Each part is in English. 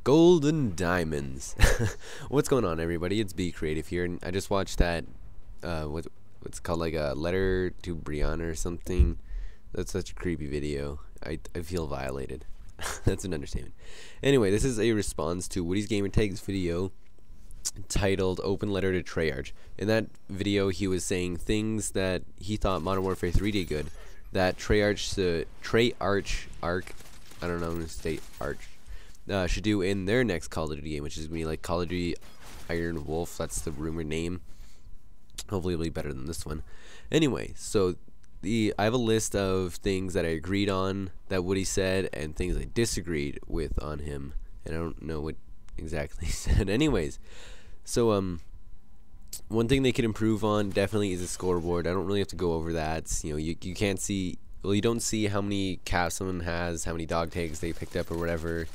Golden Diamonds. What's going on, everybody? It's Be Creative here, and I just watched that what's called like a letter to Brianna or something. That's such a creepy video. I feel violated. That's an understatement. Anyway, this is a response to Woody's Gamertag's video titled "Open Letter to Treyarch." In that video, he was saying things that he thought Modern Warfare 3 did good, that Treyarch Arc, I don't know, I'm gonna state Arch, should do in their next Call of Duty game, which is gonna be like Call of Duty Iron Wolf. That's the rumored name. Hopefully it'll be better than this one. Anyway, so I have a list of things that I agreed on that Woody said and things I disagreed with on him, and I don't know what exactly he said. Anyways, so one thing they could improve on definitely is a scoreboard. I don't really have to go over that. You know, you can't see, well, you don't see how many caps someone has, how many dog tags they picked up or whatever.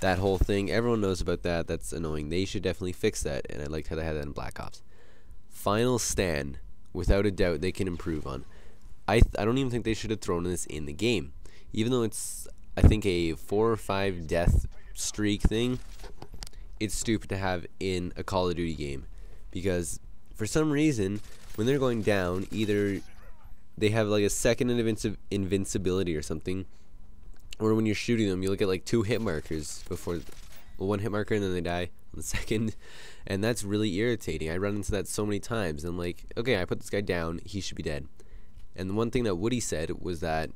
That whole thing, everyone knows about that. That's annoying. They should definitely fix that, and I liked how they had that in Black Ops. Final stand, without a doubt, they can improve on. I don't even think they should have thrown this in the game, even though it's, I think, a 4 or 5 death streak thing. It's stupid to have in a Call of Duty game, because for some reason when they're going down, either they have like a second invincibility or something, or when you're shooting them you look at like 2 hit markers before, well, 1 hit marker, and then they die on the second, and that's really irritating. I run into that so many times, and I'm like, okay, I put this guy down, he should be dead. And the one thing that Woody said was that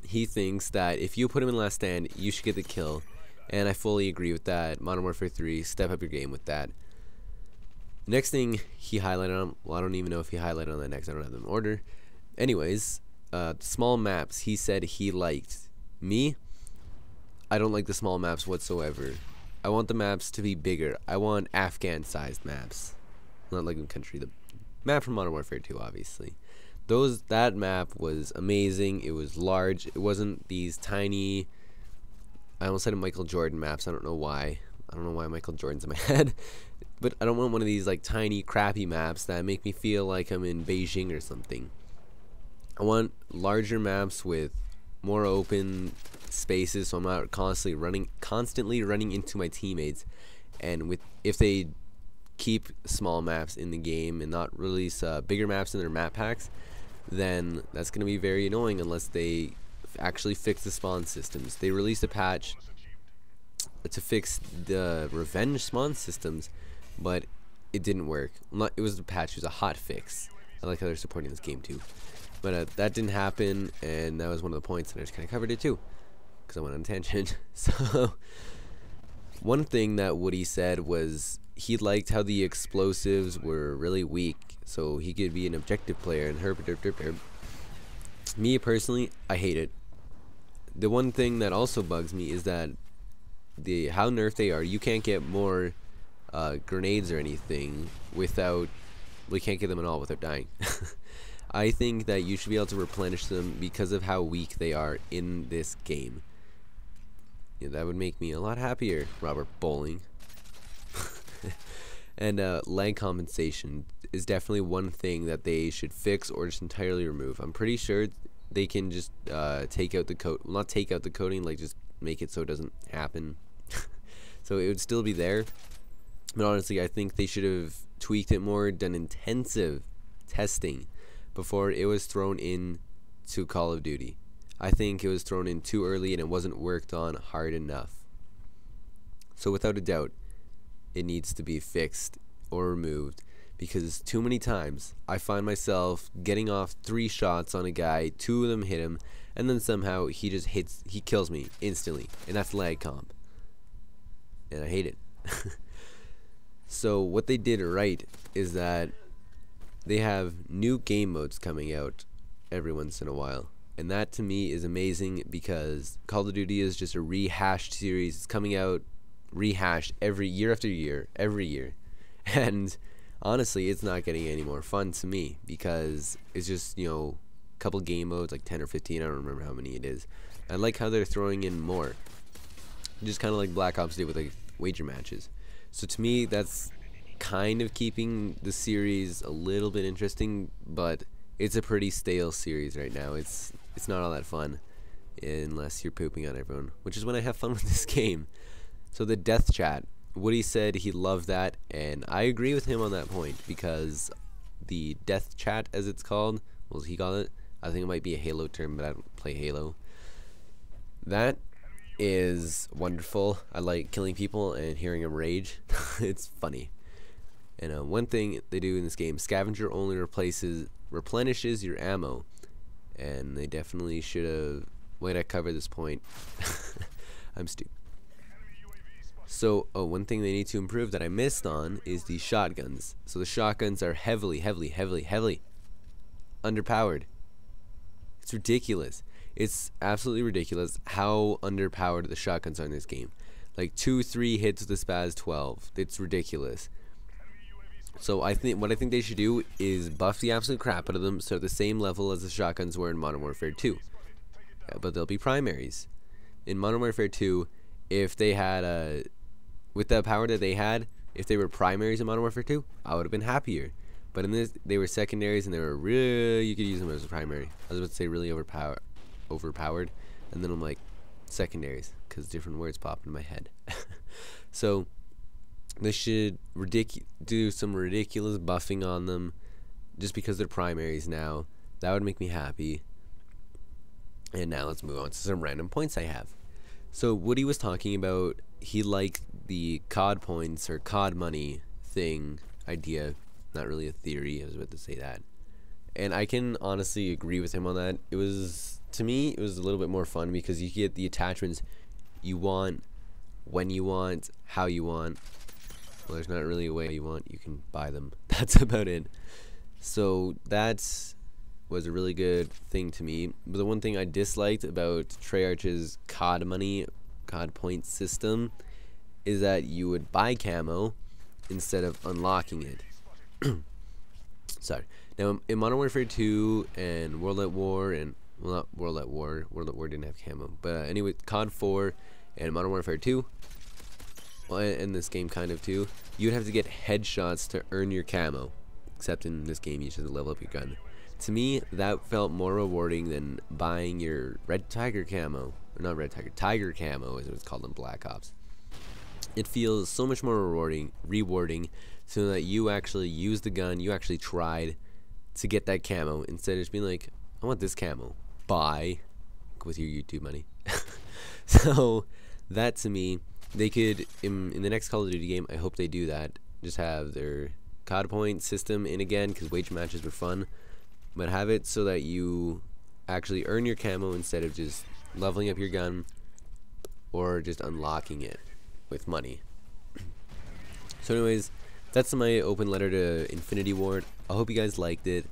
he thinks that if you put him in last stand, you should get the kill. And I fully agree with that. Modern Warfare 3, step up your game with that. The next thing he highlighted on, well, I don't even know if he highlighted on that next, I don't have them in order. Anyways, small maps, he said he liked. Me, I don't like the small maps whatsoever. I want the maps to be bigger. I want Afghan-sized maps. Not like in country, the map from Modern Warfare 2, obviously. That map was amazing. It was large. It wasn't these tiny, I almost said Michael Jordan maps. I don't know why. I don't know why Michael Jordan's in my head. But I don't want one of these like tiny crappy maps that make me feel like I'm in Beijing or something. I want larger maps with more open spaces, so I'm not constantly running into my teammates. And if they keep small maps in the game and not release bigger maps in their map packs, then that's going to be very annoying unless they actually fix the spawn systems. They released a patch to fix the revenge spawn systems, but it didn't work. It was a patch, it was a hot fix. I like how they're supporting this game too. But that didn't happen, and that was one of the points, and I just kind of covered it too, because I went on a tangent. So, one thing that Woody said was he liked how the explosives were really weak, so he could be an objective player, and me personally, I hate it. The one thing that also bugs me is that how nerfed they are. You can't get more grenades or anything without, well, you can't get them at all without dying. I think that you should be able to replenish them because of how weak they are in this game. Yeah, that would make me a lot happier, Robert Bowling. And lag compensation is definitely one thing that they should fix or just entirely remove. I'm pretty sure they can just take out the code, well, not take out the coding, like just make it so it doesn't happen. So it would still be there. But honestly, I think they should have tweaked it more, done intensive testing before it was thrown in to Call of Duty. I think it was thrown in too early and it wasn't worked on hard enough. So without a doubt, it needs to be fixed or removed, because too many times I find myself getting off 3 shots on a guy, 2 of them hit him, and then somehow he kills me instantly, and that's lag comp, and I hate it. So what they did right is that they have new game modes coming out every once in a while, and that to me is amazing, because Call of Duty is just a rehashed series. It's coming out rehashed every year after year, every year, and honestly it's not getting any more fun to me, because it's just, you know, a couple game modes, like 10 or 15, I don't remember how many it is. I like how they're throwing in more, just kind of like Black Ops did with like wager matches. So to me, that's kind of keeping the series a little bit interesting, but it's a pretty stale series right now. It's not all that fun unless you're pooping on everyone, which is when I have fun with this game. So the death chat, Woody said he loved that, and I agree with him on that point, because the death chat, as it's called, well, he called it, I think it might be a Halo term, but I don't play Halo. That is wonderful. I like killing people and hearing them rage. It's funny. And one thing they do in this game, scavenger only replenishes your ammo, and they definitely should have. Wait, I covered this point. I'm stupid. So, one thing they need to improve that I missed on is the shotguns. So the shotguns are heavily underpowered. It's ridiculous. It's absolutely ridiculous how underpowered the shotguns are in this game. Like 2-3 hits with the Spaz 12. It's ridiculous. So what I think they should do is buff the absolute crap out of them so at the same level as the shotguns were in Modern Warfare 2. But they'll be primaries. In Modern Warfare 2, if they had with the power that they had, if they were primaries in Modern Warfare 2, I would have been happier. But in this, they were secondaries, and they were really, you could use them as a primary. I was about to say really overpowered, and then I'm like, secondaries, because different words pop in my head. So they should do some ridiculous buffing on them, just because they're primaries now. That would make me happy. And now let's move on to some random points I have. So Woody was talking about he liked the COD points or COD money thing idea. Not really a theory, I was about to say that. And I can honestly agree with him on that. It was, to me, it was a little bit more fun because you get the attachments you want, when you want, how you want. Well, there's not really a way you want, you can buy them. That's about it. So that was a really good thing to me. But the one thing I disliked about Treyarch's COD money, COD point system, is that you would buy camo instead of unlocking it. Sorry. Now in Modern Warfare 2 and World at War, and well, not World at War didn't have camo, but anyway, COD 4 and Modern Warfare 2, well, in this game kind of too, you'd have to get headshots to earn your camo. Except in this game, you just have to level up your gun. To me, that felt more rewarding than buying your Red Tiger camo, or not Red Tiger, Tiger camo, as it was called in Black Ops. It feels so much more rewarding, so that you actually used the gun, you actually tried to get that camo, instead of just being like, I want this camo, buy, with your YouTube money. So, that to me, they could, in the next Call of Duty game, I hope they do that, just have their COD point system in again, because wage matches were fun, but have it so that you actually earn your camo instead of just leveling up your gun or just unlocking it with money. So anyways, that's my open letter to Infinity Ward. I hope you guys liked it,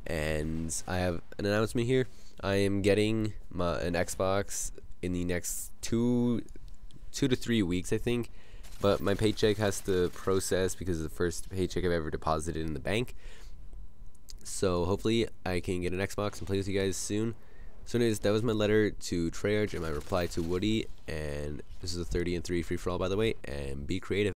and I have an announcement here. I am getting an Xbox in the next two to 3 weeks, I think, but my paycheck has to process because it's the first paycheck I've ever deposited in the bank. So hopefully I can get an Xbox and play with you guys soon. So anyways, that was my letter to Treyarch and my reply to Woody, and this is a 30 and 3 free-for-all, by the way, and be creative.